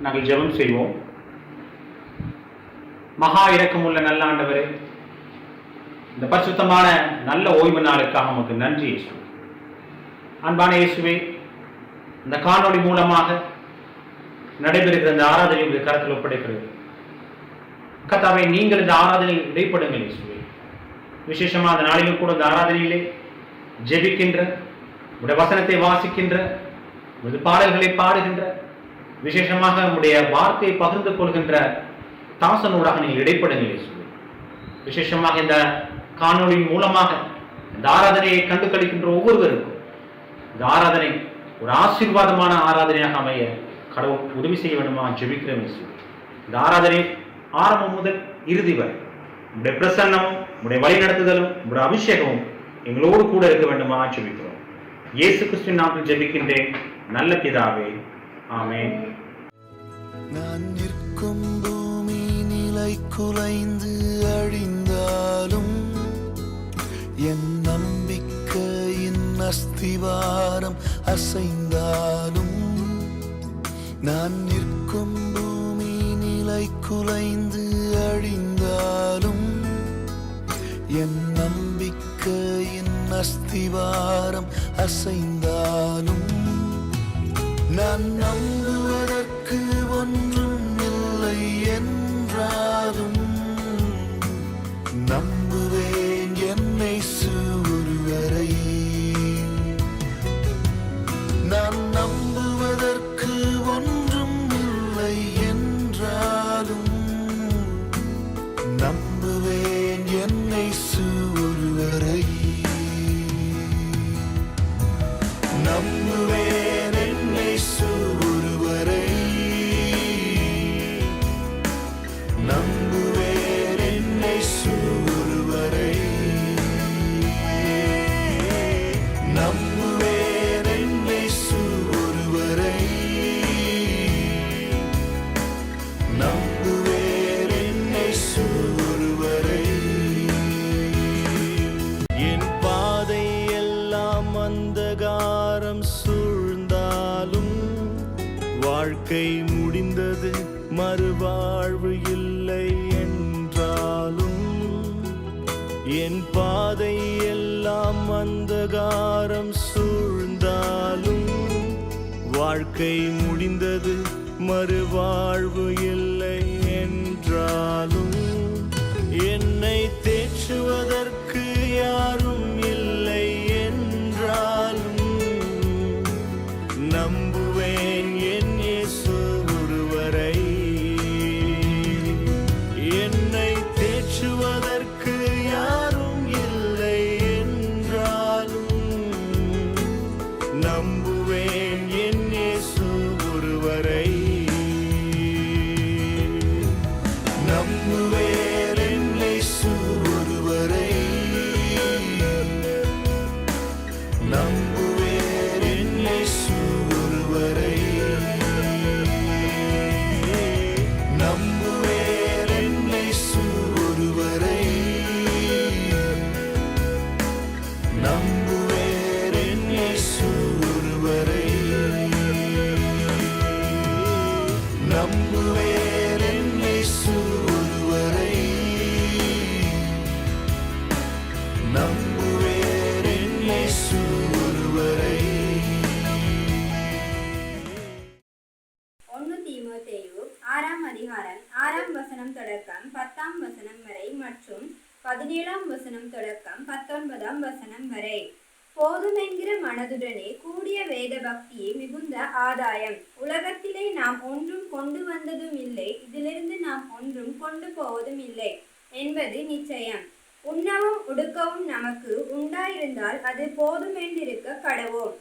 நாங்கள் ஜெபம் செய்வோம். மகா இரக்கமுள்ள நல்ல ஆண்டவரே, இந்த பரிசுத்தமான நல்ல ஓய்வு நாளுக்காக நமக்கு நன்றி இயேசு. அன்பான இயேசுவே, இந்த காணொளி மூலமாக நடைபெறுகிற இந்த ஆராதனை உங்கள் கருத்தில் ஒப்படைக்கிறது. கர்த்தாவே, நீங்கள் இந்த ஆராதனையில் இடைப்படுங்கள் இயேசுவே. விசேஷமாக அந்த நாளிலும் கூட இந்த ஆராதனையிலே ஜெபிக்கின்ற, உடைய வசனத்தை வாசிக்கின்ற, உடைய பாடல்களை பாடுகின்ற, விசேஷமாக உடைய வார்த்தையை பகிர்ந்து கொள்கின்ற தாசனூடாக நீங்கள் இடைப்படுங்கள் இயேசுவே. விசேஷமாக இந்த காணொளியின் மூலமாக இந்த ஆராதனையை கண்டு கழிக்கின்ற ஒவ்வொருவருக்கும் இந்த ஆராதனை ஒரு ஆசீர்வாதமான ஆராதனையாக அமைய கடவுள் உதவி செய்ய வேண்டுமா ஜெபிக்கிறேன் இயேசுவே. இந்த ஆராதனை ஆரம்பம் முதல் இறுதி வரை உடைய பிரசன்னமும் உடைய வழிநடத்துதலும் உடைய அபிஷேகமும் எங்களோடு கூட இருக்க வேண்டுமா ஜெபிக்கிறோம். இயேசு கிறிஸ்துவின் நாமத்தில் ஜெபிக்கின்றேன் நல்ல பிதாவே, ஆமென். நான் நிற்கும் பூமி நிலை குலைந்து அழிந்தாலும் என் நம்பிக்கையின் அஸ்திவாரம் அசைந்தாலும், நான் நிற்கும் பூமி நிலை குலைந்து அழிந்தாலும் என் நம்பிக்கையின் அஸ்திவாரம் அசைந்தாலும், நான் நம்புவதற்கு ஒன்றும் இல்லை என்றாலும் நம்புவேன் என்னை ஒருவரை. நான் நம்புவதற்கு ஒன்றும் இல்லை என்றாலும் நம்புவேன் என்னை ஒருவரை. நம்புவேன் என்னை ஒருவரை. நம்புவேன் என்னை ஒருவரை. நம்புவேன் என்னை ஒருவரை. நம்புவேன் என்னை ஒருவரை. என் பாதை எல்லாம் அந்தகாரம் சூழ்ந்தாலும், வாழ்க்கை முடிந்தது மறுவாழ்வு இல்லை என்றாலும், என் பாதை எல்லாம் அந்தகாரம் சூழ்ந்தாலும், வாழ்க்கை முடிந்தது மறுவாழ்வு இல்லை என்றாலும், என்னை தேற்றுவதற்கு யாரும் இல்லை என்றாலும் நம்புவேன் என் இயேசு ஒருவரை. என்னை தேற்றுவதற்கு யாரும் இல்லை என்றாலும் நம்புவேன் என் இயேசு ஒருவரை. நம்புவேன் என் இயேசு ஒருவரை. நம்புவேன் என் இயேசு ஒருவரை. நம்புவேன் என் இயேசு ஒருவரை. நம்புவேன் என் இயேசு ஒருவரை. நம்புவேன் என் இயேசு ஒருவரை. நம்புவேன் என் இயேசு ஒருவரை. 1 தீமோத்தேயு 6ஆம் அதிகாரம் 6ஆம் வசனம் தொடக்கம் 10ஆம் வசனம் வரை மற்றும் 17ஆம் வசனம் தொடக்கம் 19ஆம் வசனம் வரை. போதுமென்கிற மனதுடனே கூடிய வேத பக்தியே மிகுந்த ஆதாயம். உலகத்திலே நாம் ஒன்றும் கொண்டு வந்ததும் இல்லை, இதிலிருந்து நாம் ஒன்றும் கொண்டு போவதும் இல்லை என்பது நிச்சயம். உண்ணவும் உடுக்கவும் நமக்கு உண்டாயிருந்தால் அது போதுமென்றிருக்க கடவோம்.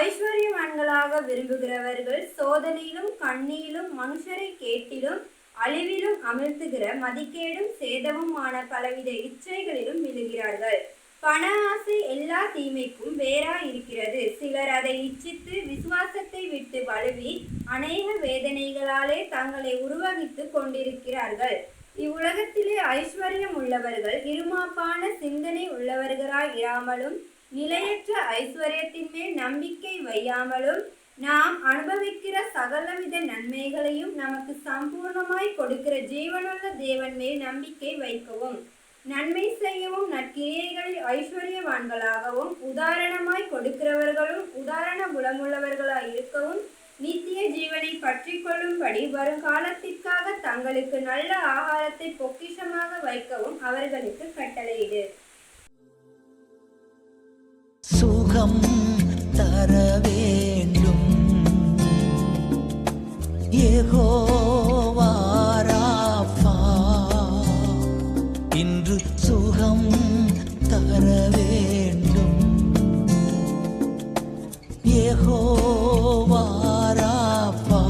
ஐஸ்வர்யவான்களாக விரும்புகிறவர்கள் சோதனையிலும் கண்ணியிலும் மனுஷரை கேட்டிலும் அழிவிலும் அமிழ்த்துகிற மதிக்கேடும் சேதமுமான பலவித இச்சைகளிலும் விழுகிறார்கள். பண ஆசை எல்லா தீமைக்கும் வேறாயிருக்கிறது. சிலர் அதை இச்சித்து விசுவாசத்தை விட்டு வழுவி அநேக வேதனைகளாலே தங்களை உருவகித்து கொண்டிருக்கிறார்கள். இவ்வுலகத்திலே ஐஸ்வர்யம் உள்ளவர்கள் இருமாப்பான சிந்தனை உள்ளவர்களாய் இராமலும், நிலையற்ற ஐஸ்வர்யத்தின் மேல் நம்பிக்கை வையாமலும், நாம் அனுபவிக்கிற சகலவித நன்மைகளையும் நமக்கு சம்பூர்ணமாய் கொடுக்கிற ஜீவனுள்ள தேவன் மேல் நம்பிக்கை வைக்கவும், நன்மை செய்யவும், நற்கிரியைகளில் ஐஸ்வர்யவான்களாகவும், உதாரணமாய் கொடுக்கிறவர்களும் உதாரண குணமுள்ளவர்களாய் இருக்கவும், நித்திய ஜீவனை பற்றி கொள்ளும்படி வருங்காலத்திற்காக தங்களுக்கு நல்ல ஆகாரத்தை பொக்கிஷமாக வைக்கவும் அவர்களுக்கு கட்டளையிடு. சுகம் தர வேண்டும் யெகோவா ராஃபா, இன்று சுகம் தர வேண்டும் யெகோவா ராஃபா.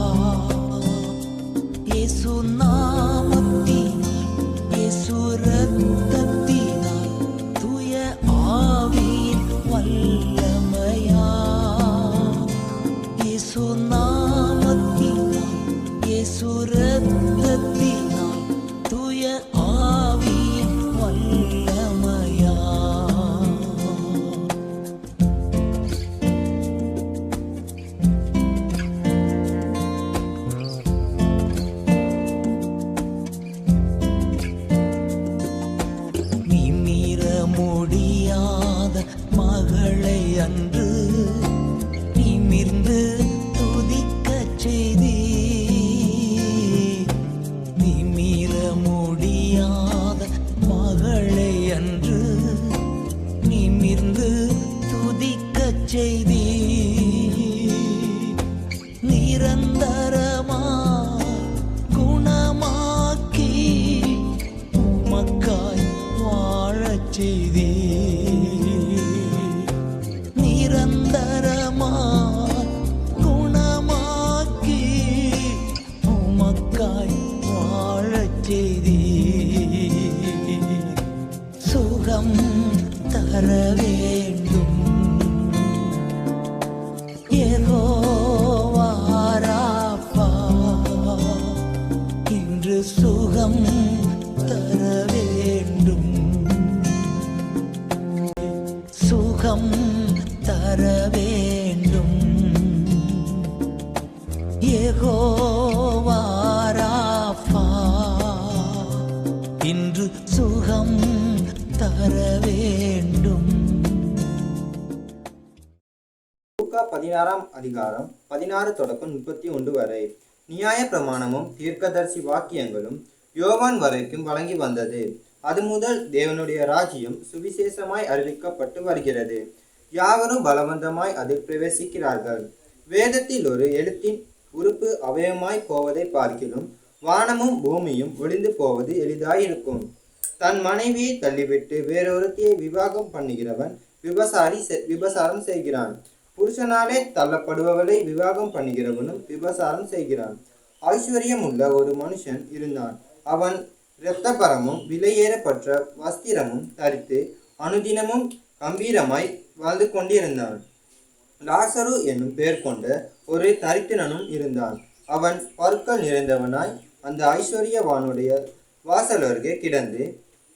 இயேசு நாமத்தினால், இயேசு இரத்தத்தினால், தூய ஆவியின் வல்லமையா, இயேசு நாமத்தினால், இயேசு இரத்தத்தினால், தூய ஆவியின் வல்லமையா. நிமிர முடியாத மகளை அன்று நிமிர்ந்து துதிக்கச் செய்தி, நிமிர முடியாத மகளை அன்று நிமிர்ந்து துதிக்கச் செய்தி, நிரந்தரமா குணமாக்கி உமக்காய் வாழச் செய்தி, நிரந்தரமா குணமாக்கி உமக்காய் வாழச் செய்தி. சுகம் தர வேண்டும் யெகோவா ராஃபா, இன்று சுகம் தர வேண்டும், சுகம் தர வேண்டும் யெகோவா ராஃபா, இன்று சுகம் தர வேண்டும். லூக்கா 16 அதிகாரம் 16 தொடக்கம் 31 வரை. நியாய பிரமாணமும் தீர்க்கதரிசி வாக்கியங்களும் யோவான் வரைக்கும் வழங்கி வந்தது. அது முதல் தேவனுடைய ராஜ்யம் சுவிசேஷமாய் அறிவிக்கப்பட்டு வருகிறது. யாவரும் பலவந்தமாய் அதில் பிரவேசிக்கிறார்கள். வேதத்தில் ஒரு எழுத்தின் உறுப்பு அவயமாய் போவதை பார்க்கிலும் வானமும் பூமியும் ஒளிந்து போவது எளிதாயிருக்கும். தன் மனைவியை தள்ளிவிட்டு வேறொருத்தியை விவாகம் பண்ணுகிறவன் விபசாரம் செய்கிறான். புருஷனாலே தள்ளப்படுபவளை விவாகம் பண்ணுகிறவனும் விபசாரம் செய்கிறான். ஐஸ்வர்யம் உள்ள ஒரு மனுஷன் இருந்தான். அவன் இரத்தபரமும் விலையேறப்பட்ட வஸ்திரமும் தரித்து அனுதினமும் கம்பீரமாய் வாழ்ந்து கொண்டிருந்தான். லாசரு என்னும் பெயர் கொண்ட ஒரு தரித்திரனும் இருந்தான். அவன் பற்கள் நிறைந்தவனாய் அந்த ஐஸ்வர்யவானுடைய வாசல் அருகே கிடந்து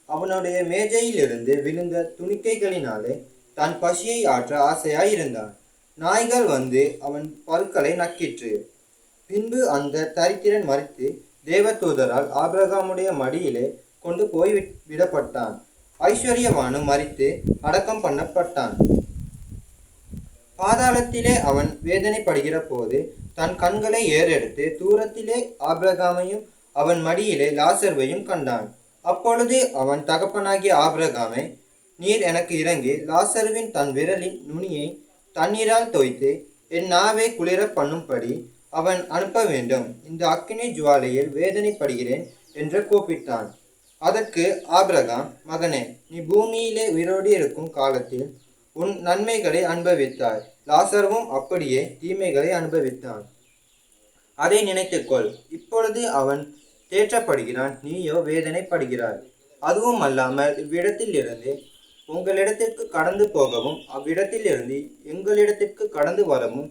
அவனுடைய மேஜையிலிருந்து விழுந்த துணிக்கைகளினாலே தன் பசியை ஆற்ற ஆசையாய் இருந்தான். நாய்கள் வந்து அவன் பற்களை நக்கிற்று. பின்பு அந்த தரித்திரன் மரித்து தேவதூதரால் ஆபிரகாமுடைய மடியிலே கொண்டு போய் விடப்பட்டான். ஐஸ்வர்யவானும் மரித்து அடக்கம் பண்ணப்பட்டான். பாதாளத்திலே அவன் வேதனைப்படுகிற போது தன் கண்களை ஏறெடுத்து தூரத்திலே ஆபிரகாமையும் அவன் மடியிலே லாசர்வையும் கண்டான். அப்பொழுது அவன் தகப்பனாகிய ஆபிரகாமை, நீர் எனக்கு இறங்கி லாசருவின் தன் விரலின் நுனியை தண்ணீரால் தோய்த்து என் நாவை குளிர பண்ணும்படி அவன் அனுப்ப வேண்டும். இந்த அக்கினி ஜுவாலையில் வேதனைப்படுகிறேன் என்று கூப்பிட்டான். அதற்கு ஆபிரகாம், மகனே, நீ பூமியிலே உயிரோடு இருக்கும் காலத்தில் உன் நன்மைகளை அனுபவித்தாய். லாசருவும் அப்படியே தீமைகளை அனுபவித்தான். அதை நினைத்துக்கொள். இப்பொழுது அவன் தேற்றப்படுகிறான், நீயோ வேதனைப்படுகிறாய். அதுவும் அல்லாமல் இவ்விடத்தில் இருந்து உங்களிடத்திற்கு கடந்து போகவும் அவ்விடத்திலிருந்து எங்களிடத்திற்கு கடந்து வரவும்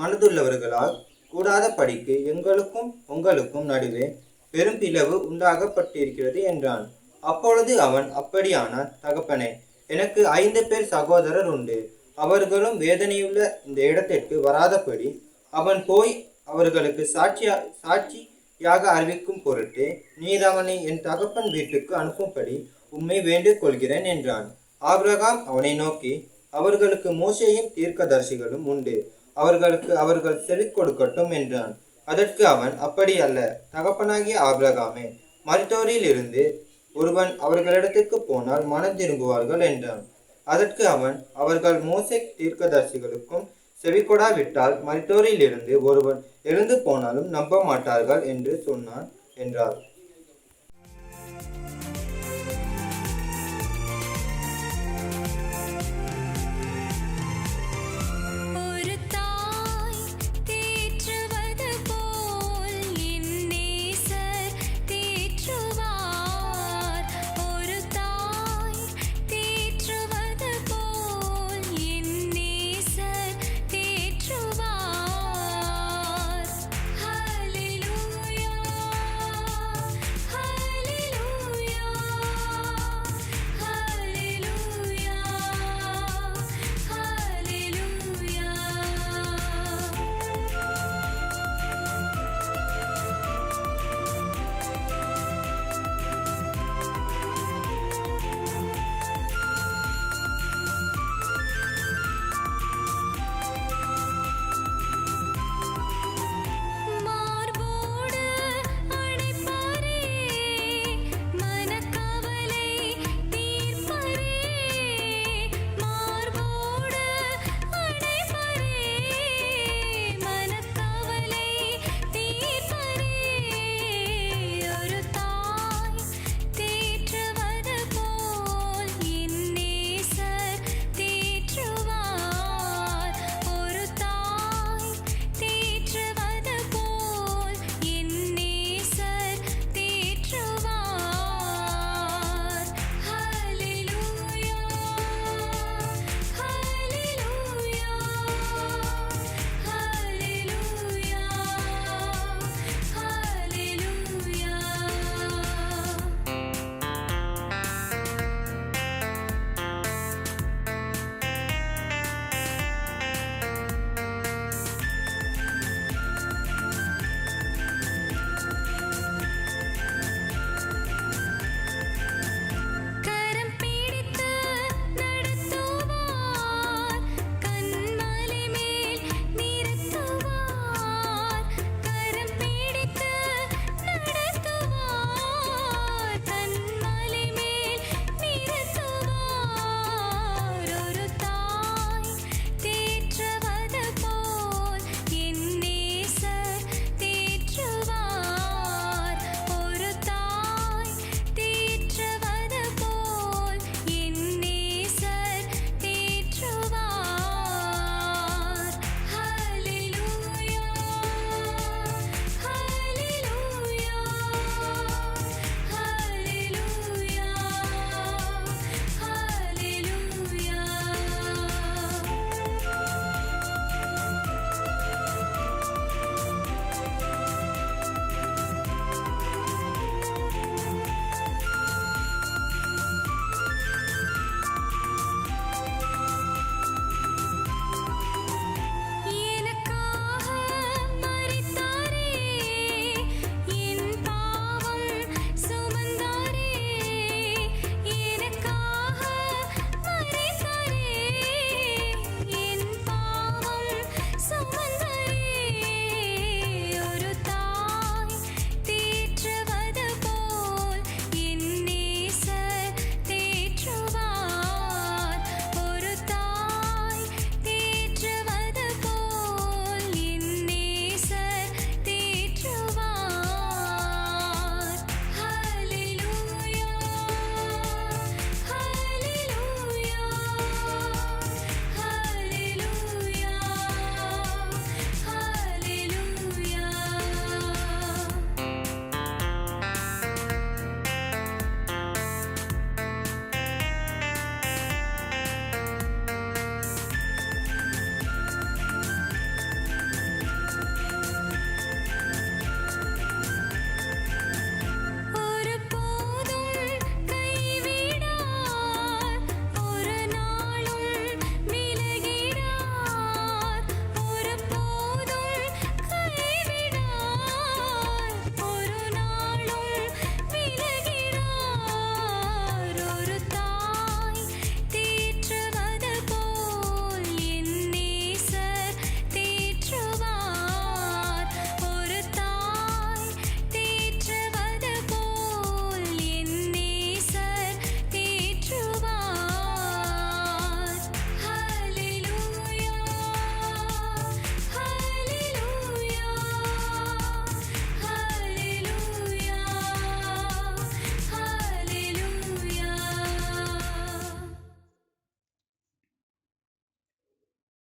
மனதுள்ளவர்களால் கூடாத படிக்கு எங்களுக்கும் உங்களுக்கும் நடுவே பெரும் பிளவு உண்டாகப்பட்டிருக்கிறது என்றான். அப்பொழுது அவன், அப்படியானால் தகப்பனே, எனக்கு 5 பேர் சகோதரர் உண்டு. அவர்களும் வேதனையுள்ள இந்த இடத்திற்கு வராதபடி அவன் போய் அவர்களுக்கு சாட்சியாக அறிவிக்கும் பொருட்டு நீர் அவனை என் தகப்பன் வீட்டுக்கு அனுப்பும்படி உம்மை வேண்டிக் கொள்கிறேன் என்றான். ஆபிரகாம் அவனை நோக்கி, அவர்களுக்கு மோசேயும் தீர்க்கதரிசிகளும் உண்டு, அவர்கள் செவி கொடுக்கட்டும் என்றான். அதற்கு அவன், அப்படி அல்ல தகப்பனாகிய ஆபிரகாமே, மரித்தோரில் இருந்து ஒருவன் அவர்களிடத்திற்கு போனால் மனம் திரும்புவார்கள் என்றான். அதற்கு அவன், அவர்கள் மோசே தீர்க்கதரிசிகளுக்கும் செவிகொடாவிட்டால் மரித்தோரில் இருந்து ஒருவன் எழுந்து போனாலும் நம்ப மாட்டார்கள் என்று சொன்னான் என்றார்.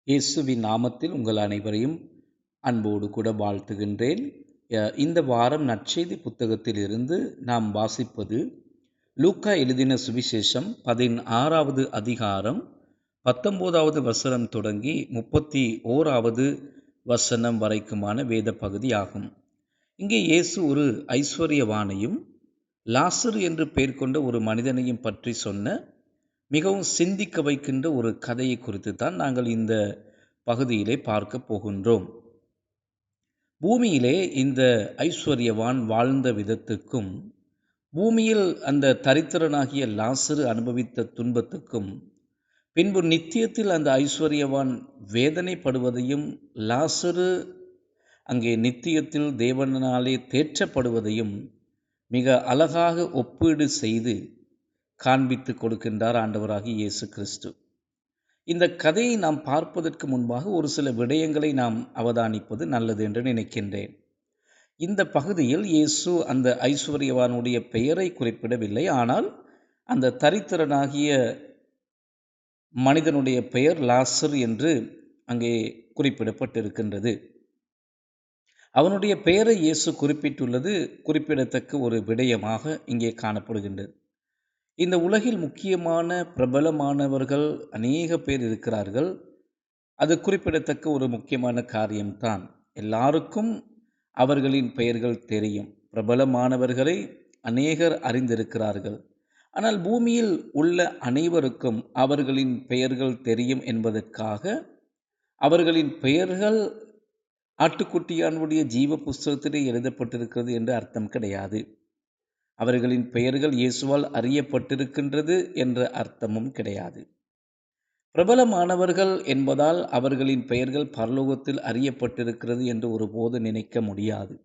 இயேசுவின் நாமத்தில் உங்கள் அனைவரையும் அன்போடு கூட வாழ்த்துகின்றேன். இந்த வாரம் நற்செய்தி புத்தகத்தில் இருந்து நாம் வாசிப்பது லூக்கா எழுதின சுவிசேஷம் 16வது அதிகாரம் 19வது வசனம் தொடங்கி 31வது வசனம் வரைக்குமான வேத பகுதி ஆகும். இங்கே இயேசு ஒரு ஐஸ்வர்யவானையும் லாசரு என்று பெயர் கொண்ட ஒரு மனிதனையும் பற்றி சொன்ன மிகவும் சிந்திக்க வைக்கின்ற ஒரு கதையை குறித்து தான் நாங்கள் இந்த பகுதியிலே பார்க்க போகின்றோம். பூமியிலே இந்த ஐஸ்வர்யவான் வாழ்ந்த விதத்துக்கும் பூமியில் அந்த தரித்திரனாகிய லாசரு அனுபவித்த துன்பத்துக்கும் பின்பு நித்தியத்தில் அந்த ஐஸ்வர்யவான் வேதனைப்படுவதையும் லாசரு அங்கே நித்தியத்தில் தேவனாலே தேற்றப்படுவதையும் மிக அழகாக ஒப்பீடு செய்து காண்பித்து கொடுக்கின்றார் ஆண்டவராகிய இயேசு கிறிஸ்து. இந்த கதையை நாம் பார்ப்பதற்கு முன்பாக ஒரு சில விடயங்களை நாம் அவதானிப்பது நல்லது என்று நினைக்கின்றேன். இந்த பகுதியில் இயேசு அந்த ஐஸ்வர்யவானுடைய பெயரை குறிப்பிடவில்லை. ஆனால் அந்த தரித்திரனாகிய மனிதனுடைய பெயர் லாசர் என்று அங்கே குறிப்பிடப்பட்டிருக்கின்றது. அவனுடைய பெயரை இயேசு குறிப்பிட்டுள்ளது குறிப்பிடத்தக்க ஒரு விடயமாக இங்கே காணப்படுகின்றது. இந்த உலகில் முக்கியமான பிரபலமானவர்கள் அநேக பேர் இருக்கிறார்கள். அது குறிப்பிடத்தக்க ஒரு முக்கியமான காரியம்தான். எல்லாருக்கும் அவர்களின் பெயர்கள் தெரியும். பிரபலமானவர்களை அநேகர் அறிந்திருக்கிறார்கள். ஆனால் பூமியில் உள்ள அனைவருக்கும் அவர்களின் பெயர்கள் தெரியும் என்பதற்காக அவர்களின் பெயர்கள் ஆட்டுக்குட்டியானுடைய ஜீவ புஸ்தகத்திலே எழுதப்பட்டிருக்கிறது என்று அர்த்தம் கிடையாது. அவர்களின் பெயர்கள் இயேசுவால் அறியப்பட்டிருக்கின்றது என்ற அர்த்தமும் கிடையாது. பிரபலமானவர்கள் என்பதால் அவர்களின் பெயர்கள் பரலோகத்தில் அறியப்பட்டிருக்கிறது என்று ஒருபோது நினைக்க முடியாது.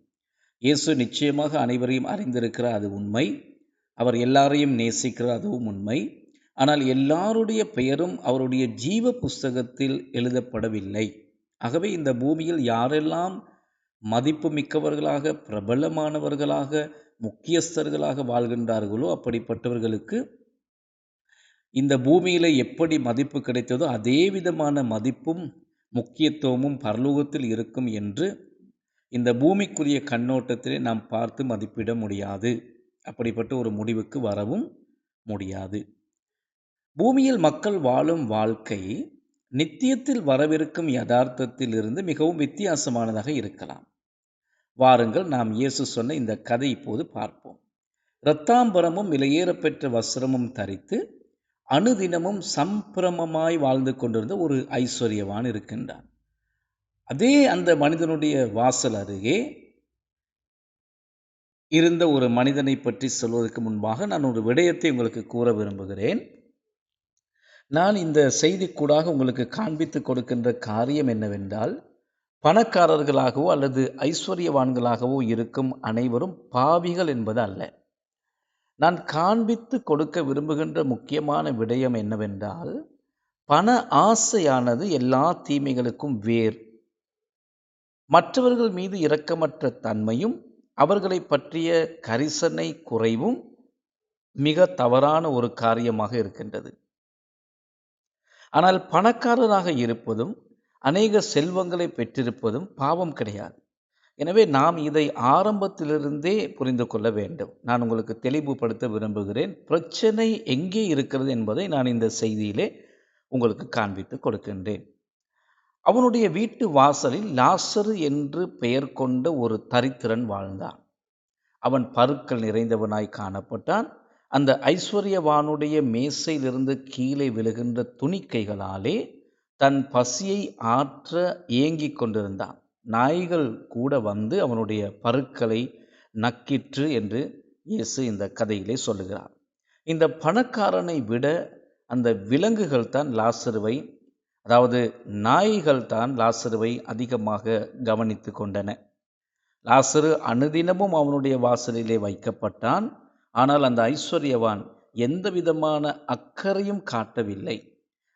இயேசு நிச்சயமாக அனைவரையும் அறிந்திருக்கிறார், அது உண்மை. அவர் எல்லாரையும் நேசிக்கிறார், அதுவும் உண்மை. ஆனால் எல்லாருடைய பெயரும் அவருடைய ஜீவ புஸ்தகத்தில் எழுதப்படவில்லை. ஆகவே இந்த பூமியில் யாரெல்லாம் மதிப்பு மிக்கவர்களாக, பிரபலமானவர்களாக, முக்கியஸ்தர்களாக வாழ்கின்றார்களோ அப்படிப்பட்டவர்களுக்கு இந்த பூமியில எப்படி மதிப்பு கிடைத்ததோ அதே விதமான மதிப்பும் முக்கியத்துவமும் பரலோகத்தில் இருக்கும் என்று இந்த பூமிக்குரிய கண்ணோட்டத்திலே நாம் பார்த்து மதிப்பிட முடியாது. அப்படிப்பட்ட ஒரு முடிவுக்கு வரவும் முடியாது. பூமியில் மக்கள் வாழும் வாழ்க்கை நித்தியத்தில் வரவிருக்கும் யதார்த்தத்தில் இருந்து மிகவும் வித்தியாசமானதாக இருக்கலாம். வாருங்கள், நாம் இயேசு சொன்ன இந்த கதை இப்போது பார்ப்போம். இரத்தாம்பரமும் விலையேறப்பெற்ற வஸ்திரமும் தரித்து அனுதினமும் சம்பிரமமாய் வாழ்ந்து கொண்டிருந்த ஒரு ஐஸ்வர்யவான் இருக்கின்றான். அதே அந்த மனிதனுடைய வாசல் அருகே இருந்த ஒரு மனிதனை பற்றி சொல்வதற்கு முன்பாக நான் ஒரு விடயத்தை உங்களுக்கு கூற விரும்புகிறேன். நான் இந்த செய்திக்கூடாக உங்களுக்கு காண்பித்து கொடுக்கின்ற காரியம் என்னவென்றால், பணக்காரர்களாகவோ அல்லது ஐஸ்வர்யவான்களாகவோ இருக்கும் அனைவரும் பாவிகள் என்பது அல்ல. நான் காண்பித்து கொடுக்க விரும்புகின்ற முக்கியமான விடயம் என்னவென்றால், பண ஆசையானது எல்லா தீமைகளுக்கும் வேர். மற்றவர்கள் மீது இரக்கமற்ற தன்மையும் அவர்களை பற்றிய கரிசனை குறைவும் மிக தவறான ஒரு காரியமாக இருக்கின்றது. ஆனால் பணக்காரராக இருப்பதும் அநேக செல்வங்களை பெற்றிருப்பதும் பாவம் கிடையாது. எனவே நாம் இதை ஆரம்பத்திலிருந்தே புரிந்து கொள்ள வேண்டும். நான் உங்களுக்கு தெளிவுபடுத்த விரும்புகிறேன். பிரச்சனை எங்கே இருக்கிறது என்பதை நான் இந்த செய்தியிலே உங்களுக்கு காண்பித்து கொடுக்கின்றேன். அவனுடைய வீட்டு வாசலில் லாசரு என்று பெயர் கொண்ட ஒரு தரித்திரன் வாழ்ந்தான். அவன் பருக்கள் நிறைந்தவனாய் காணப்பட்டான். அந்த ஐஸ்வர்யவானுடைய மேசையிலிருந்து கீழே விழுகின்ற துணிக்கைகளாலே தன் பசியை ஆற்ற ஏங்கிக் கொண்டிருந்தான். நாய்கள் கூட வந்து அவனுடைய பருக்களை நக்கிற்று என்று இயேசு இந்த கதையிலே சொல்லுகிறார். இந்த பணக்காரனை விட அந்த விலங்குகள் தான் லாசருவை, அதாவது நாய்கள் தான் லாசருவை அதிகமாக கவனித்து கொண்டன. லாசரு அனுதினமும் அவனுடைய வாசலிலே வைக்கப்பட்டான். ஆனால் அந்த ஐஸ்வர்யவான் எந்த விதமான அக்கறையும் காட்டவில்லை.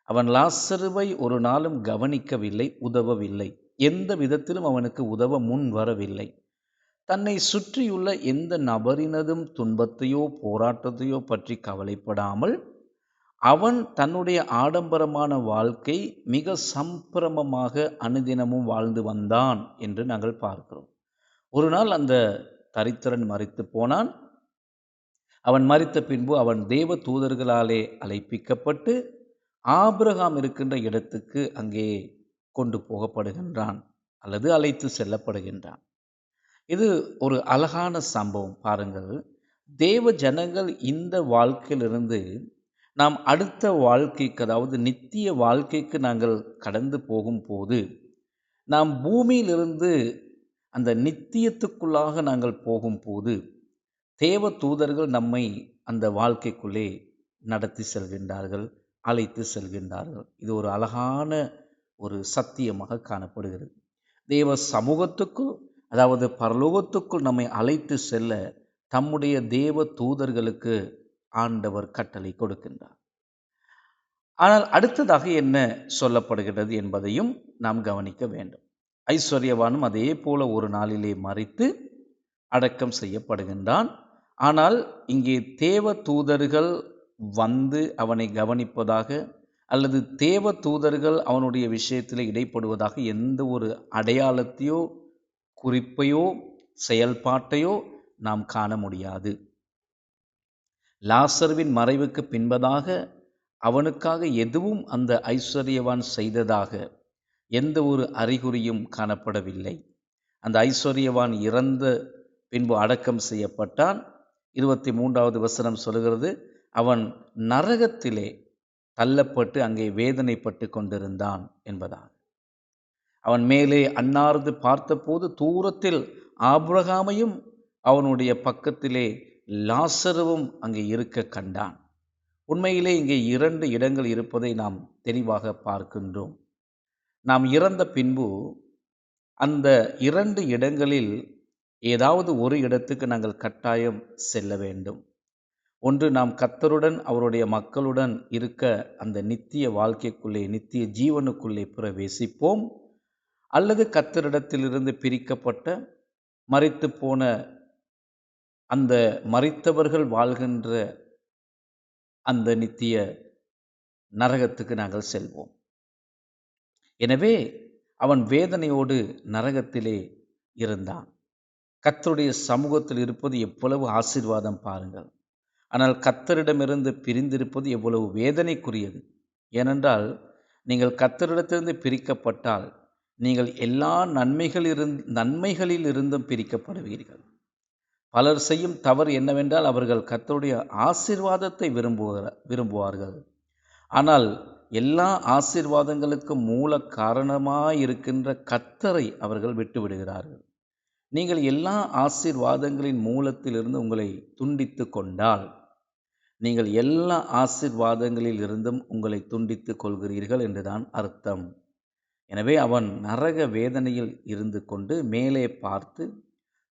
அவன் லாசருவை ஒரு நாளும் கவனிக்கவில்லை, உதவவில்லை. எந்த விதத்திலும் அவனுக்கு உதவ முன் வரவில்லை. தன்னை சுற்றியுள்ள எந்த நபரினதும் துன்பத்தையோ போராட்டத்தையோ பற்றி கவலைப்படாமல் அவன் தன்னுடைய ஆடம்பரமான வாழ்க்கை மிக சம்பிரமமாக அனுதினமும் வாழ்ந்து வந்தான் என்று நாங்கள் பார்க்கிறோம். ஒரு நாள் அந்த தரித்திரன் மரித்து போனான். அவன் மரித்த பின்பு அவன் தேவ தூதர்களாலே அழைப்பிக்கப்பட்டு ஆபிரகாம் இருக்கின்ற இடத்துக்கு அங்கே கொண்டு போகப்படுகின்றான் அல்லது அழைத்து செல்லப்படுகின்றான். இது ஒரு அழகான சம்பவம். பாருங்கள், தேவ ஜனங்கள் இந்த வாழ்க்கையிலிருந்து நாம் அடுத்த வாழ்க்கைக்கு, அதாவது நித்திய வாழ்க்கைக்கு நாங்கள் கடந்து போகும்போது, நாம் பூமியிலிருந்து அந்த நித்தியத்துக்குள்ளாக நாங்கள் போகும்போது தேவ தூதர்கள் நம்மை அந்த வாழ்க்கைக்குள்ளே நடத்தி செல்கின்றார்கள், அழைத்து செல்கின்றார்கள். இது ஒரு அழகான ஒரு சத்தியமாக காணப்படுகிறது. தேவ சமூகத்துக்குள், அதாவது பரலோகத்துக்குள் நம்மை அழைத்து செல்ல தம்முடைய தேவ தூதர்களுக்கு ஆண்டவர் கட்டளை கொடுக்கின்றார். ஆனால் அடுத்ததாக என்ன சொல்லப்படுகிறது என்பதையும் நாம் கவனிக்க வேண்டும். ஐஸ்வர்யவானும் அதே போல ஒரு நாளிலே மரித்து அடக்கம் செய்யப்படுகின்றான். ஆனால் இங்கே தேவ தூதர்கள் வந்து அவனை கவனிப்பதாக அல்லது தேவ தூதர்கள் அவனுடைய விஷயத்தில் இடைப்படுவதாக எந்த ஒரு அடையாளத்தையோ குறிப்பையோ செயல்பாட்டையோ நாம் காண முடியாது. லாசருவின் மறைவுக்கு பின்பதாக அவனுக்காக எதுவும் அந்த ஐஸ்வர்யவான் செய்ததாக எந்த ஒரு அறிகுறியும் காணப்படவில்லை. அந்த ஐஸ்வர்யவான் இறந்த பின்பு அடக்கம் செய்யப்பட்டான். 23வது வசனம் சொல்கிறது, அவன் நரகத்திலே தள்ளப்பட்டு அங்கே வேதனைப்பட்டு கொண்டிருந்தான் என்பதாக. அவன் மேலே அன்னார்ந்து பார்த்தபோது தூரத்தில் ஆபிரகாமையும் அவனுடைய பக்கத்திலே லாசருவும் அங்கே இருக்க கண்டான். உண்மையிலே இங்கே 2 இடங்கள் இருப்பதை நாம் தெளிவாக பார்க்கின்றோம். நாம் இறந்த பின்பு அந்த 2 இடங்களில் ஏதாவது ஒரு இடத்துக்கு நாங்கள் கட்டாயம் செல்ல வேண்டும். ஒன்று, நாம் கர்த்தருடன் அவருடைய மக்களுடன் இருக்க அந்த நித்திய வாழ்க்கைக்குள்ளே, நித்திய ஜீவனுக்குள்ளே பிரவேசிப்போம். அல்லது கர்த்தரிடத்திலிருந்து பிரிக்கப்பட்ட மரித்து போன அந்த மரித்தவர்கள் வாழ்கின்ற அந்த நித்திய நரகத்துக்கு நாங்கள் செல்வோம். எனவே அவன் வேதனையோடு நரகத்திலே இருந்தான். கர்த்தருடைய சமூகத்தில் இருப்பது எவ்வளவு ஆசீர்வாதம் பாருங்கள். ஆனால் கர்த்தரிடமிருந்து பிரிந்திருப்பது எவ்வளவு வேதனைக்குரியது. ஏனென்றால் நீங்கள் கர்த்தரிடத்திலிருந்து பிரிக்கப்பட்டால் நீங்கள் எல்லா நன்மைகளில் இருந்தும் பிரிக்கப்படுவீர்கள். பலர் செய்யும் தவறு என்னவென்றால் அவர்கள் கர்த்தருடைய ஆசீர்வாதத்தை விரும்புவார்கள். ஆனால் எல்லா ஆசீர்வாதங்களுக்கு மூல காரணமாயிருக்கின்ற கர்த்தரை அவர்கள் விட்டுவிடுகிறார்கள். நீங்கள் எல்லா ஆசீர்வாதங்களின் மூலத்திலிருந்து உங்களை துண்டித்து கொண்டால் நீங்கள் எல்லா ஆசீர்வாதங்களில் இருந்தும் உங்களை துண்டித்து கொள்கிறீர்கள் என்றுதான் அர்த்தம். எனவே அவன் நரக வேதனையில் இருந்து கொண்டு மேலே பார்த்து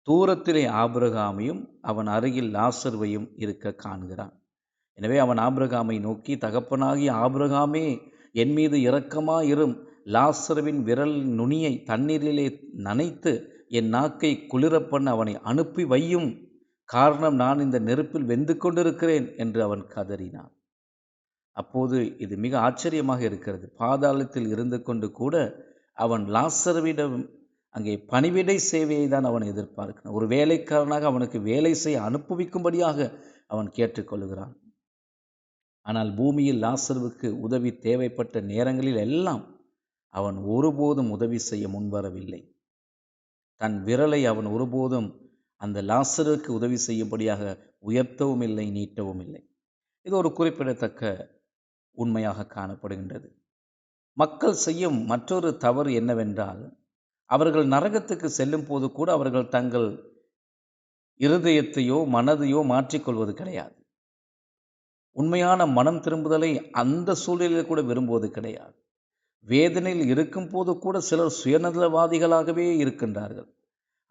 தூரத்திலே ஆபிரகாமையும் அவன் அருகில் லாசருவையும் இருக்க காண்கிறான். எனவே அவன் ஆபிரகாமை நோக்கி, தகப்பனாகிய ஆபிரகாமே, என் மீது இரக்கமாயிரும், லாசருவின் விரல் நுனியை தண்ணீரிலே நனைத்து என் நாக்கை குளிரப்பண்ண அவனை அனுப்பி வையும், காரணம் நான் இந்த நெருப்பில் வெந்து கொண்டிருக்கிறேன் என்று அவன் கதறினான். அப்போது இது மிக ஆச்சரியமாக இருக்கிறது. பாதாளத்தில் இருந்து கொண்டு கூட அவன் லாசருவிடம் அங்கே பணிவிடை சேவையை தான் அவன் எதிர்பார்க்கிறான். ஒரு வேலைக்காரனாக அவனுக்கு வேலை செய்ய அனுப்புவிக்கும்படியாக அவன் கேட்டுக்கொள்கிறான். ஆனால் பூமியில் லாசருவுக்கு உதவி தேவைப்பட்ட நேரங்களில் எல்லாம் அவன் ஒருபோதும் உதவி செய்ய முன்வரவில்லை. தன் விரலை அவன் ஒருபோதும் அந்த லாசருக்கு உதவி செய்யும்படியாக உயர்த்தவும் இல்லை, நீட்டவும் இல்லை. இது ஒரு குறிப்பிடத்தக்க உண்மையாக காணப்படுகின்றது. மக்கள் செய்யும் மற்றொரு தவறு என்னவென்றால், அவர்கள் நரகத்துக்கு செல்லும் போது கூட அவர்கள் தங்கள் இருதயத்தையோ மனதையோ மாற்றிக்கொள்வது கிடையாது. உண்மையான மனம் திரும்புதலை அந்த சூழலில் கூட விரும்புவது கிடையாது. வேதனையில் இருக்கும் போது கூட சிலர் சுயநலவாதிகளாகவே இருக்கின்றார்கள்.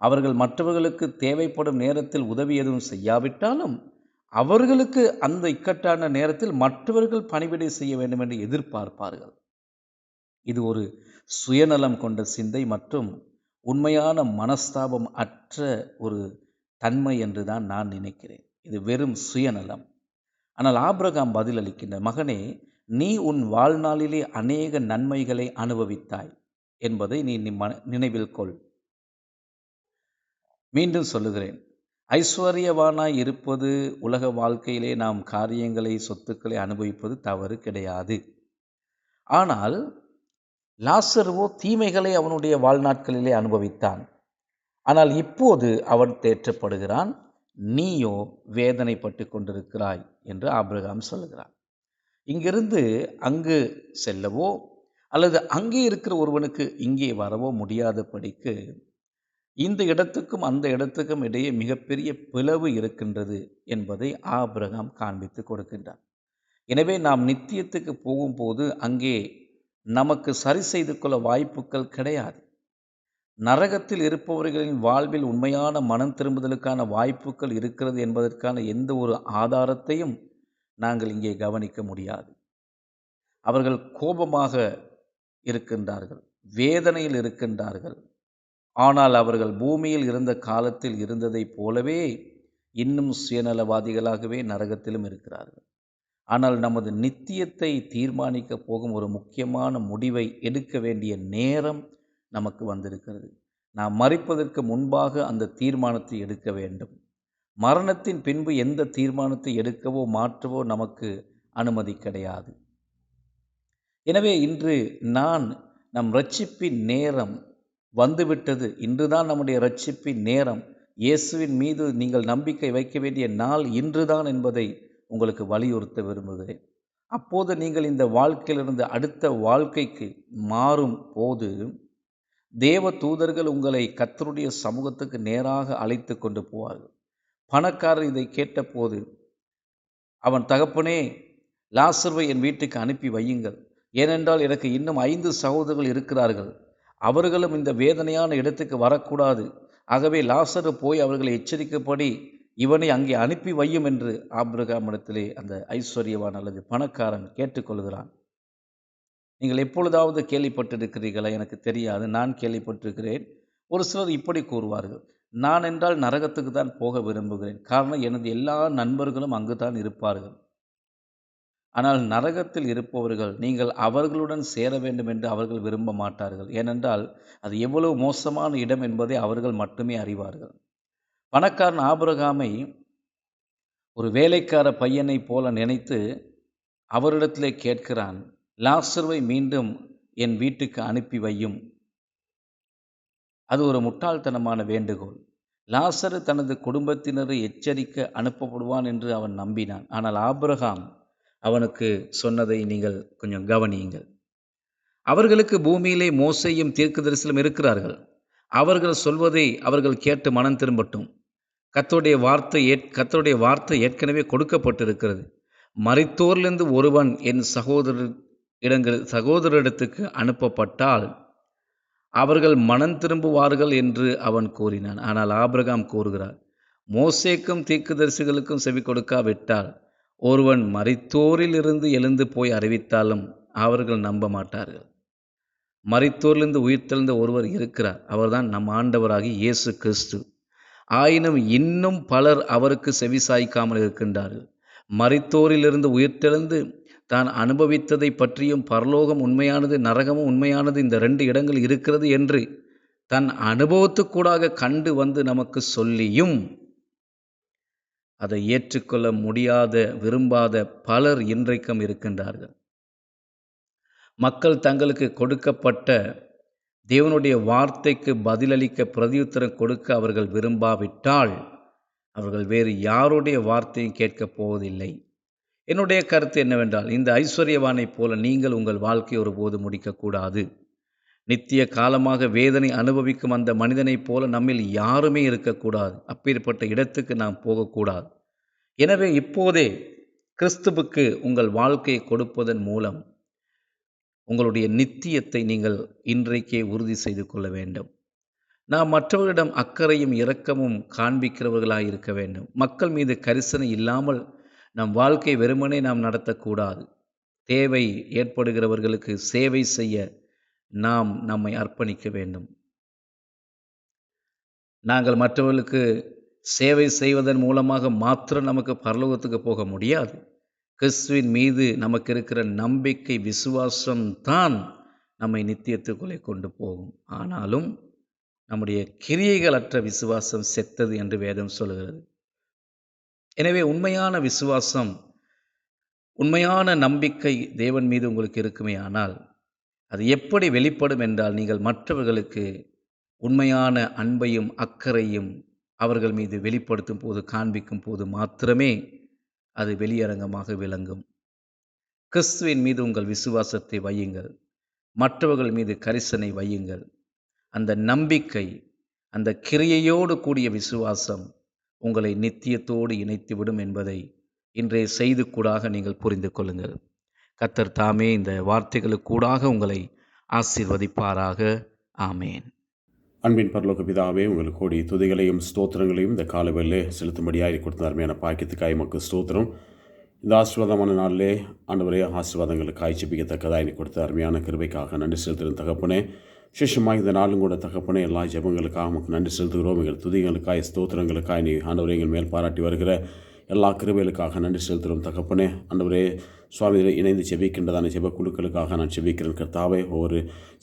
அவர்கள் மற்றவர்களுக்கு தேவைப்படும் நேரத்தில் உதவி எதுவும் செய்யாவிட்டாலும் அவர்களுக்கு அந்த இக்கட்டான நேரத்தில் மற்றவர்கள் பணிவிடை செய்ய வேண்டும் என்று எதிர்பார்ப்பார்கள். இது ஒரு சுயநலம் கொண்ட சிந்தை மற்றும் உண்மையான மனஸ்தாபம் அற்ற ஒரு தன்மை என்றுதான் நான் நினைக்கிறேன். இது வெறும் சுயநலம். ஆனால் ஆபிரகாம் பதிலளிக்கின்ற, மகனே, நீ உன் வாழ்நாளிலே அநேக நன்மைகளை அனுபவித்தாய் என்பதை நீ நினைவில் கொள். மீண்டும் சொல்லுகிறேன், ஐஸ்வர்யவானாய் இருப்பது, உலக வாழ்க்கையிலே நாம் காரியங்களை, சொத்துக்களை அனுபவிப்பது தவறு கிடையாது. ஆனால் லாசருவோ தீமைகளை அவனுடைய வாழ்நாட்களிலே அனுபவித்தான். ஆனால் இப்போது அவன் தேற்றப்படுகிறான், நீயோ வேதனைப்பட்டு கொண்டிருக்கிறாய் என்று ஆபிரகாம் சொல்லுகிறான். இங்கிருந்து அங்கு செல்லவோ அல்லது அங்கே இருக்கிற ஒருவனுக்கு இங்கே வரவோ முடியாதபடிக்கு இந்த இடத்துக்கும் அந்த இடத்துக்கும் இடையே மிகப்பெரிய பிளவு இருக்கின்றது என்பதை ஆபிரகாம் காண்பித்து கொடுக்கின்றார். எனவே நாம் நித்தியத்துக்கு போகும்போது அங்கே நமக்கு சரி செய்து கொள்ள வாய்ப்புகள் கிடையாது. நரகத்தில் இருப்பவர்களின் வாழ்வில் உண்மையான மனம் திரும்புதலுக்கான வாய்ப்புகள் இருக்கிறது என்பதற்கான எந்த ஒரு ஆதாரத்தையும் நாங்கள் இங்கே கவனிக்க முடியாது. அவர்கள் கோபமாக இருக்கின்றார்கள், வேதனையில் இருக்கின்றார்கள். ஆனால் அவர்கள் பூமியில் இருந்த காலத்தில் இருந்ததைப் போலவே இன்னும் சுயநலவாதிகளாகவே நரகத்திலும் இருக்கிறார்கள். ஆனால் நமது நித்தியத்தை தீர்மானிக்க போகும் ஒரு முக்கியமான முடிவை எடுக்க வேண்டிய நேரம் நமக்கு வந்திருக்கிறது. நாம் மரிப்பதற்கு முன்பாக அந்த தீர்மானத்தை எடுக்க வேண்டும். மரணத்தின் பின்பு எந்த தீர்மானத்தை எடுக்கவோ மாற்றவோ நமக்கு அனுமதி கிடையாது. எனவே இன்று நம் இரட்சிப்பின் நேரம் வந்துவிட்டது. இன்றுதான் நம்முடைய இரட்சிப்பின் நேரம். இயேசுவின் மீது நீங்கள் நம்பிக்கை வைக்க வேண்டிய நாள் இன்றுதான் என்பதை உங்களுக்கு வலியுறுத்த விரும்புகிறேன். அப்போது நீங்கள் இந்த வாழ்க்கையிலிருந்து அடுத்த வாழ்க்கைக்கு மாறும் போது தேவ தூதர்கள் உங்களை கர்த்தருடைய சமூகத்துக்கு நேராக அழைத்து கொண்டு போவார்கள். பணக்காரர் இதை கேட்டபோது அவன் தகப்பனே, லாசருவை என் வீட்டுக்கு அனுப்பி வையுங்கள், ஏனென்றால் எனக்கு இன்னும் 5 சகோதரர்கள் இருக்கிறார்கள், அவர்களும் இந்த வேதனையான இடத்துக்கு வரக்கூடாது. ஆகவே லாசரு போய் அவர்களை எச்சரிக்கப்படி இவனை அங்கே அனுப்பி வையும் என்று ஆபிரகாமிடத்திலே அந்த ஐஸ்வர்யவான் அல்லது பணக்காரன் கேட்டுக்கொள்கிறான். நீங்கள் எப்பொழுதாவது கேள்விப்பட்டிருக்கிறீர்களா? எனக்கு தெரியாது. நான் கேள்விப்பட்டிருக்கிறேன். ஒரு சிலர் இப்படி கூறுவார்கள், நான் என்றால் நரகத்துக்கு தான் போக விரும்புகிறேன். காரணம், எனது எல்லா நண்பர்களும் அங்கு தான் இருப்பார்கள். ஆனால் நரகத்தில் இருப்பவர்கள் நீங்கள் அவர்களுடன் சேர வேண்டும் என்று அவர்கள் விரும்ப மாட்டார்கள். ஏனென்றால் அது எவ்வளவு மோசமான இடம் என்பதை அவர்கள் மட்டுமே அறிவார்கள். பணக்காரன் ஆபிரகாமை ஒரு வேலைக்கார பையனை போல நினைத்து அவரிடத்திலே கேட்கிறான், லாசருவை மீண்டும் என் வீட்டுக்கு அனுப்பி வையும். அது ஒரு முட்டாள்தனமான வேண்டுகோள். லாசரு தனது குடும்பத்தினரை எச்சரிக்க அனுப்பப்படுவான் என்று அவன் நம்பினான். ஆனால் ஆபிரகாம் அவனுக்கு சொன்னதை நீங்கள் கொஞ்சம் கவனியுங்கள். அவர்களுக்கு பூமியிலே மோசேயும் தீர்க்கதரிசியும் இருக்கிறார்கள். அவர்கள் சொல்வதை அவர்கள் கேட்டு மனம் திரும்பட்டும். கர்த்தருடைய வார்த்தை ஏற்கனவே கொடுக்கப்பட்டிருக்கிறது. மரித்தோரிலிருந்து ஒருவன் என் சகோதரரிடத்துக்கு அனுப்பப்பட்டால் அவர்கள் மனம் திரும்புவார்கள் என்று அவன் கூறினான். ஆனால் ஆபிரகாம் கூறுகிறார், மோசேக்கும் தீர்க்கதரிசிகளுக்கும் செவி கொடுக்காவிட்டால் ஒருவன் மரித்தோரிலிருந்து எழுந்து போய் அறிவித்தாலும் அவர்கள் நம்ப மாட்டார்கள். மரித்தோரிலிருந்து உயிர்த்தெழுந்த ஒருவர் இருக்கிறார், அவர்தான் நம் ஆண்டவராகிய இயேசு கிறிஸ்து. ஆயினும் இன்னும் பலர் அவருக்கு செவி சாய்க்காமல் இருக்கின்றார்கள். மரித்தோரிலிருந்து உயிர்த்தெழுந்து தான் அனுபவித்ததை பற்றியும், பரலோகம் உண்மையானது, நரகமும் உண்மையானது, இந்த 2 இடங்கள் இருக்கிறது என்று தன் அனுபவத்துக்கூடாக கண்டு வந்து நமக்கு சொல்லியும் அதை ஏற்றுக்கொள்ள முடியாத, விரும்பாத பலர் இன்றைக்கும் இருக்கின்றார்கள். மக்கள் தங்களுக்கு கொடுக்கப்பட்ட தேவனுடைய வார்த்தைக்கு பதிலளிக்க, பிரதியுத்தரம் கொடுக்க அவர்கள் விரும்பாவிட்டால் அவர்கள் வேறு யாருடைய வார்த்தையும் கேட்கப் போவதில்லை. என்னுடைய கருத்து என்னவென்றால், இந்த ஐஸ்வர்யவானைப் போல நீங்கள் உங்கள் வாழ்க்கையை ஒருபோது முடிக்கக்கூடாது. நித்திய காலமாக வேதனை அனுபவிக்கும் அந்த மனிதனைப் போல நம்மில் யாருமே இருக்கக்கூடாது. அப்பேற்பட்ட இடத்துக்கு நாம் போகக்கூடாது. எனவே இப்போதே கிறிஸ்துவுக்கு உங்கள் வாழ்க்கையை கொடுப்பதன் மூலம் உங்களுடைய நித்தியத்தை நீங்கள் இன்றைக்கே உறுதி செய்து கொள்ள வேண்டும். நாம் மற்றவர்களிடம் அக்கறையும் இரக்கமும் காண்பிக்கிறவர்களாக இருக்க வேண்டும். மக்கள் மீது கரிசனை இல்லாமல் நம் வாழ்க்கை வெறுமனே நாம் நடத்தக்கூடாது. தேவை ஏற்படுகிறவர்களுக்கு சேவை செய்ய நாம் நம்மை அர்ப்பணிக்க வேண்டும். நாங்கள் மற்றவர்களுக்கு சேவை செய்வதன் மூலமாக மாத்திரம் நமக்கு பரலோகத்துக்கு போக முடியாது. கிறிஸ்துவின் மீது நமக்கு இருக்கிற நம்பிக்கை, விசுவாசம்தான் நம்மை நித்தியத்துக்குள்ளே கொண்டு போகும். ஆனாலும் நம்முடைய கிரியைகளற்ற விசுவாசம் செத்தது என்று வேதம் சொல்கிறது. எனவே உண்மையான விசுவாசம், உண்மையான நம்பிக்கை தேவன் மீது உங்களுக்கு இருக்குமே ஆனால் அது எப்படி வெளிப்படும் என்றால், நீங்கள் மற்றவர்களுக்கு உண்மையான அன்பையும் அக்கறையும் அவர்கள் மீது வெளிப்படுத்தும் போது, காண்பிக்கும் போது மாத்திரமே அது வெளியரங்கமாக விளங்கும். கிறிஸ்துவின் மீது உங்கள் விசுவாசத்தை வையுங்கள், மற்றவர்கள் மீது கரிசனை வையுங்கள். அந்த நம்பிக்கை, அந்த கிரியையோடு கூடிய விசுவாசம் உங்களை நித்தியத்தோடு இணைத்துவிடும் என்பதை இன்றைய செய்திக்கூடாக நீங்கள் புரிந்து கொள்ளுங்கள். கர்த்தர் தாமே இந்த வார்த்தைகளுக்கூடாக உங்களை ஆசீர்வதிப்பாராக. ஆமேன். அன்பின் பரலோக பிதாவே, உங்களுக்கு கோடி துதிகளையும் ஸ்தோத்திரங்களையும் இந்த காலவெளியிலே செலுத்தும்படியாக கொடுத்த அருமையான பாக்கியத்துக்காய் மக்கள் ஸ்தோத்திரம். இந்த ஆசீர்வாதமான நாளிலே ஆண்டவரே ஆசீர்வாதங்களுக்காய் ஜெபிக்கத்தக்கதாக எனக்கு கொடுத்த அருமையான கிருபைக்காக நன்றி செலுத்துகிறேன் தகப்பனே. விசேஷமாக இந்த நாளும் கூட தகப்பனே எல்லா ஜெபங்களுக்காக நமக்கு நன்றி செலுத்துகிறோம். எங்கள் துதிகளுக்காய் ஸ்தோத்திரங்களுக்காய் நீ ஆண்டவரே எங்கள் மேல் பாராட்டி வருகிற எல்லா கிருபைகளுக்காக நன்றி செலுத்துகிறோம் தகப்பனே. ஆண்டவரே சுவாமியில் இணைந்து ஜெபிக்கின்றதான ஜெப குழுக்களுக்காக நான் ஜெபிக்கிறேன் கர்த்தாவே. ஒவ்வொரு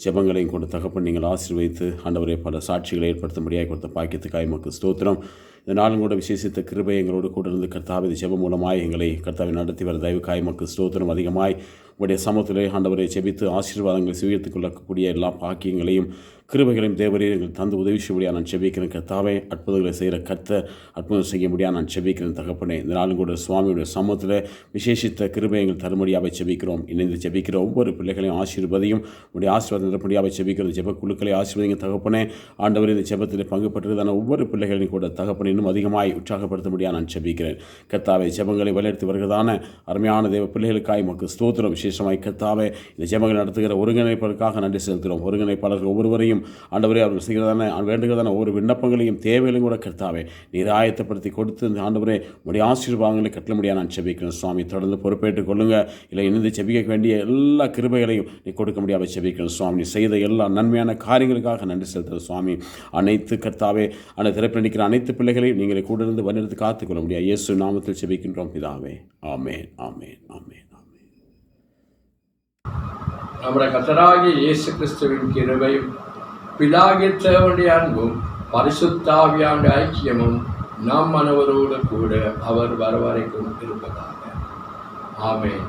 ஜெபங்களையும் கொண்டு தகப்பன் நீங்கள் ஆசீர்வதித்து ஆண்டவரே பல சாட்சிகளை ஏற்படுத்தும்படியாக கொடுத்த பாக்கியத்துக்காய் மக்கள் ஸ்தோத்திரம். இந்த நாளும் கூட விசேஷித்த கிருபை எங்களோடு கூட இருந்து கர்த்தாவே இந்த ஜெபம் மூலமாய் எங்களை கர்த்தாவை நடத்தி வர தயவுக்காய் மக்கள் ஸ்தோத்திரம். அதிகமாய் உடைய சமூகத்திலே ஆண்டவரை ஜெபித்து ஆசீர்வாதங்களை சுயத்துக் கொள்ளக்கூடிய எல்லா பாக்கியங்களையும் கிருபைகளையும் தேவரே எங்கள் தந்து உதவி செய்ய நான் செபிக்கிறேன் கர்த்தாவே. அற்புதங்களை செய்கிற கர்த்தர் அற்புதம் செய்ய முடியாது நான் செபிக்கிறேன் தகப்பனே. இந்த நாளும் கூட சுவாமியுடைய சமூகத்தில் விசேஷித்த கிருபை எங்கள் தருமடியாக செபிக்கிறோம். இணைந்து ஜெபிக்கிற ஒவ்வொரு பிள்ளைகளையும் ஆசீர்வதியும் உடைய ஆசீர்வாதம் தரும்படியாக செபிக்கிறோம். ஜெப குழுக்களை ஆசீர்வதிங்க தகப்பனே. ஆண்டவர் இந்த ஜெபத்தில் பங்கு பெற்றதான ஒவ்வொரு பிள்ளைகளையும் கூட தகப்பனை இன்னும் அதிகமாய் உற்சாகப்படுத்த முடியாது நான் செபிக்கிறேன் கர்த்தாவே. ஜெபங்களை வலியுறுத்தி வருகிறதான அருமையான தேவ பிள்ளைகளுக்காய் மக்கள் ஸ்தோத்திரம். விசேஷமாய் கர்த்தாவே இந்த ஜெபங்கள் நடத்துகிற ஒருங்கிணைப்பதற்காக நன்றி செலுத்துகிறோம். ஒருங்கிணைப்பாளர்கள் ஒவ்வொருவரையும் ஆண்டவரே அவர்கள் செய்கிறதான வேண்டுகிறதான ஒவ்வொரு விண்ணப்பங்களையும் தேவைகளையும் கூட கர்த்தாவே நீர் ஆயத்தப்படுத்தி கொடுத்து இந்த ஆண்டவரே உடைய ஆசீர்வாதங்களை கட்டள முடியாது நான் செபிக்கிறேன் சுவாமி. தொடர்ந்து பொறுப்பேற்றுக் கொள்ளுங்க. இல்லை இணைந்து செபிக்க வேண்டிய எல்லா கிருபைகளையும் நீ கொடுக்க முடியாத செபிக்கிறேன் சுவாமி. நீ செய்த எல்லா நன்மையான காரியங்களுக்காக நன்றி செலுத்துகிற சுவாமி. அனைத்து கர்த்தாவே அந்த திறப்பில் நிற்கிற அனைத்து பிள்ளைகளையும் நீங்களை கூட இருந்து வலியுறுத்தி காத்துக்கொள்ள முடியாது. இயேசு நாமத்தில் செபிக்கின்றோம் பிதாவே. ஆமேன் ஆமேன் ஆமேன். நம்முடைய கர்த்தராகிய இயேசு கிறிஸ்துவின் கிருபையும் பிதாகிய தேவனுடைய அன்பும் பரிசுத்தாவியானுடைய ஐக்கியமும் நம் மனவரோடு கூட அவர் வரவரைக்கும் இருப்பதாக. ஆமென்.